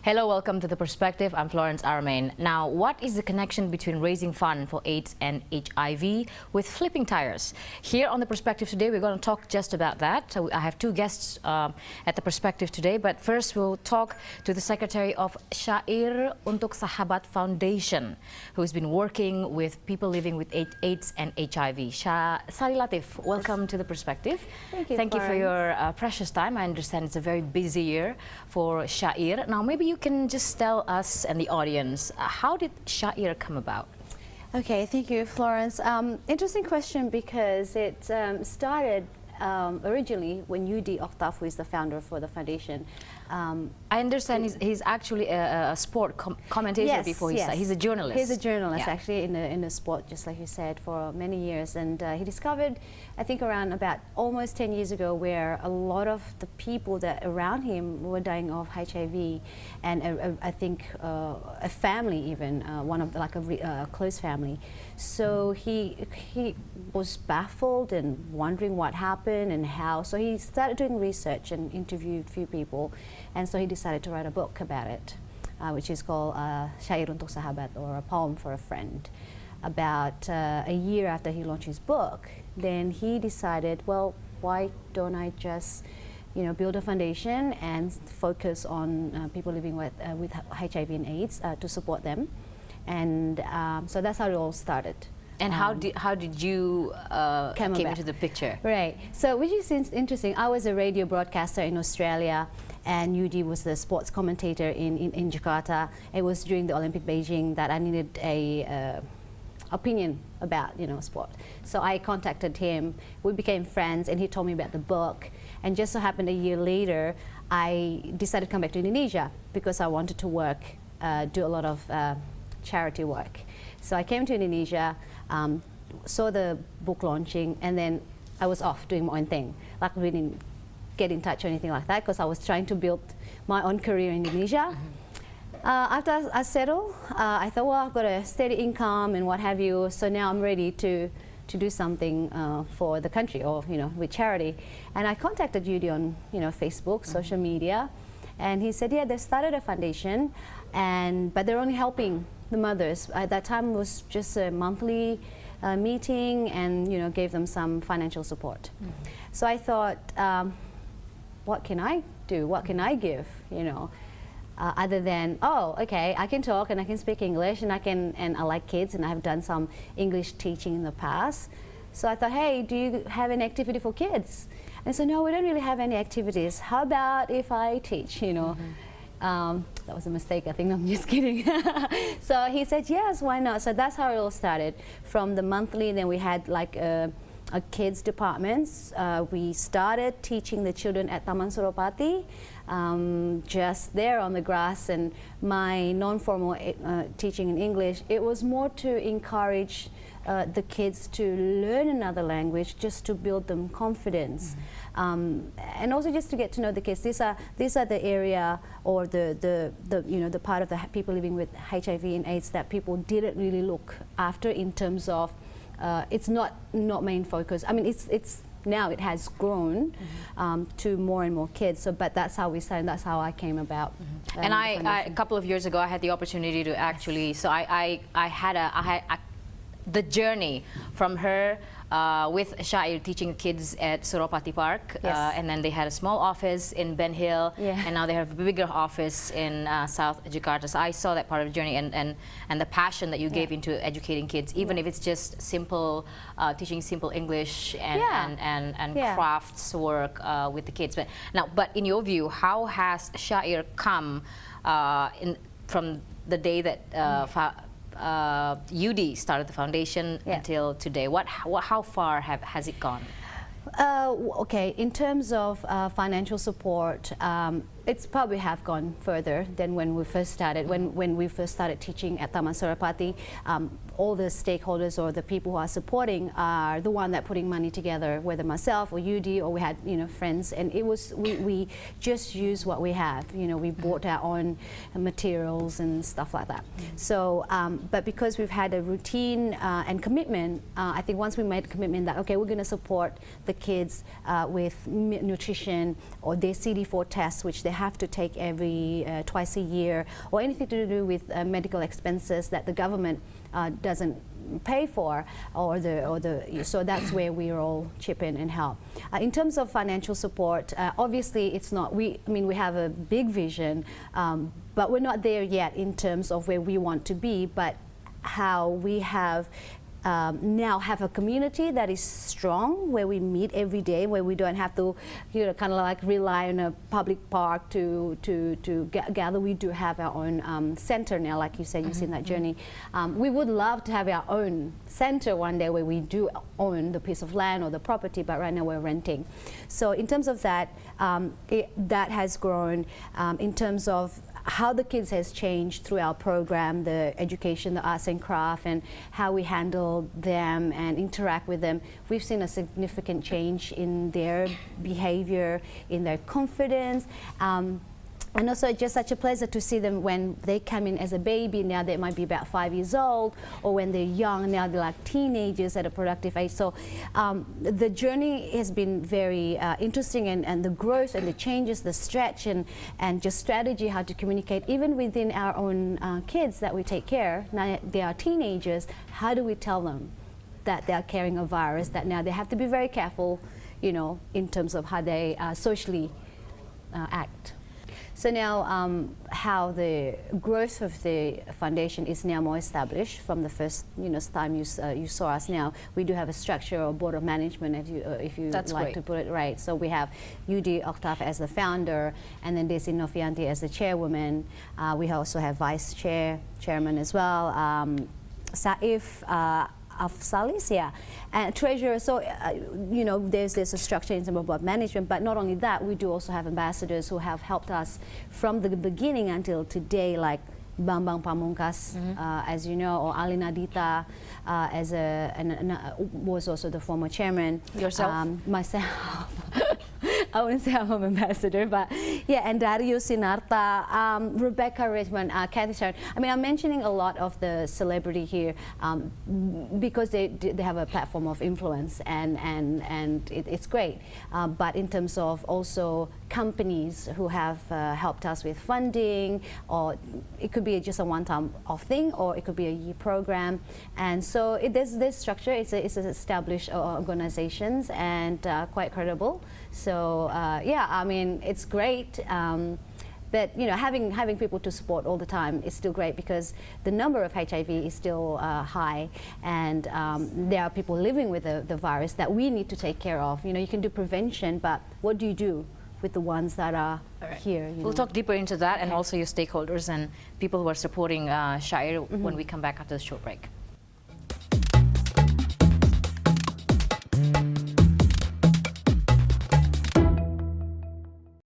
Hello, welcome to The Perspective. I'm Florence Armein. Now, what is the connection between raising funds for AIDS and HIV with flipping tires? Here on The Perspective today, we're going to talk just about that. So I have two guests at The Perspective today, but first we'll talk to the Secretary of Syair Untuk Sahabat Foundation, who's been working with people living with AIDS and HIV. Sary Latief, welcome to The Perspective. Thank you for your precious time. I understand it's a very busy year for Syair. Now, maybe you can just tell us and the audience, how did Syair come about? Okay, thank you, Florence. Interesting question because it started originally when UD Octave, who is the founder for the foundation. I understand he's actually a sport commentator. Yes, before yes. He's a journalist. He's a journalist, actually, in the sport, just like you said, for many years. And he discovered, I think around about almost 10 years ago, where a lot of the people that around him were dying of HIV, and I think a family even, one of like a close family. So he was baffled and wondering what happened and how. So he started doing research and interviewed a few people. And so he decided to write a book about it, which is called Syair Untuk Sahabat, or a poem for a friend. About a year after he launched his book, then he decided, well, why don't I just, build a foundation and focus on people living with HIV and AIDS to support them. And so that's how it all started. And how did you came into the picture? Right. So which is interesting. I was a radio broadcaster in Australia, and UD was the sports commentator in Jakarta. It was during the Olympic Beijing that I needed a opinion about sport. So I contacted him. We became friends, and he told me about the book. And just so happened a year later, I decided to come back to Indonesia because I wanted to work, do a lot of charity work. So I came to Indonesia, saw the book launching, and then I was off doing my own thing. Like, we didn't get in touch or anything like that because I was trying to build my own career in Indonesia. After I settled, I thought, well, I've got a steady income and what have you, so now I'm ready to do something for the country, or with charity. And I contacted UD on Facebook, social media, and he said, yeah, they started a foundation, but they're only helping the mothers. At that time, it was just a monthly meeting, and gave them some financial support. So I thought, what can I do? What can I give? Other than, oh, okay, I can talk and I can speak English, and I like kids, and I have done some English teaching in the past. So I thought, hey, do you have an activity for kids? And so, no, we don't really have any activities. How about if I teach? That was a mistake, I think. I'm just kidding. So he said, yes, why not? So that's how it all started. From the monthly, then we had like a kids departments. We started teaching the children at Taman Suropati, just there on the grass, and my non-formal teaching in English, it was more to encourage the kids to learn another language, just to build them confidence. And also just to get to know the kids. These are the area, or the part of the people living with HIV and AIDS that people didn't really look after in terms of it's not main focus. I mean, it's now it has grown to more and more kids. So, but that's how we started. That's how I came about. And a couple of years ago, I had the opportunity to actually. So I had the journey from her with Syair teaching kids at Suropati Park, and then they had a small office in Ben Hill, and now they have a bigger office in South Jakarta. So I saw that part of the journey, and the passion that you gave into educating kids, even if it's just simple teaching simple English and crafts work with the kids. But in your view, how has Syair come from the day that UD started the foundation until today? How far has it gone? Okay, in terms of financial support, it's probably have gone further than when we first started. When we first started teaching at Taman Suropati, all the stakeholders or the people who are supporting are the one that putting money together, whether myself or UD, or we had friends, and it was we just used what we have. We bought our own materials and stuff like that. So, but because we've had a routine and commitment, I think once we made a commitment that okay, we're going to support the kids with nutrition or their CD4 tests, which they have to take every twice a year, or anything to do with medical expenses that the government doesn't pay for, so that's where we all chip in and help. In terms of financial support, obviously it's not, I mean we have a big vision, but we're not there yet in terms of where we want to be, but how we have now have a community that is strong, where we meet every day, where we don't have to, you know, kind of like rely on a public park to gather. We do have our own center now, like you said, you've seen that journey. We would love to have our own center one day where we do own the piece of land or the property, but right now we're renting. So in terms of that, that has grown. In terms of how the kids has changed through our program, the education, the arts and craft, and how we handle them and interact with them. We've seen a significant change in their behavior, in their confidence. And also it's just such a pleasure to see them when they come in as a baby. Now they might be about 5 years old, or when they're young, now they're like teenagers at a productive age. So the journey has been very interesting, and the growth and the changes, the stretch and just strategy, how to communicate even within our own kids that we take care. Now they are teenagers, how do we tell them that they're carrying a virus, that now they have to be very careful, you know, in terms of how they socially act. So now how the growth of the foundation is now more established from the first, you know, time you saw us. Now we do have a structure or board of management, if you That's like great. to put it right. So we have Yudi Octave as the founder, and then Desi Novianti as the chairwoman. We also have chairman as well, Saif Afsalis, yeah, and treasurer. So you know, there's a structure in terms of board management, but not only that, we do also have ambassadors who have helped us from the beginning until today, like Bambang Pamungkas, as you know, or Alina Dita, was also the former chairman. Yourself? Myself. I wouldn't say I'm an ambassador, but yeah, and Dario Sinarta, Rebecca Richmond, Kathy Sharon. I mean, I'm mentioning a lot of the celebrity here because they have a platform of influence, and it's great. But in terms of also companies who have helped us with funding, or it could be just a one-time off thing, or it could be a year program. And so there's this structure. It's established organizations, and quite credible. So yeah, I mean, it's great. But you know, having people to support all the time is still great, because the number of HIV is still high, and there are people living with the virus that we need to take care of. You know, you can do prevention, but what do you do with the ones that are here? We'll talk deeper into that, and also your stakeholders and people who are supporting Syair when we come back after the short break.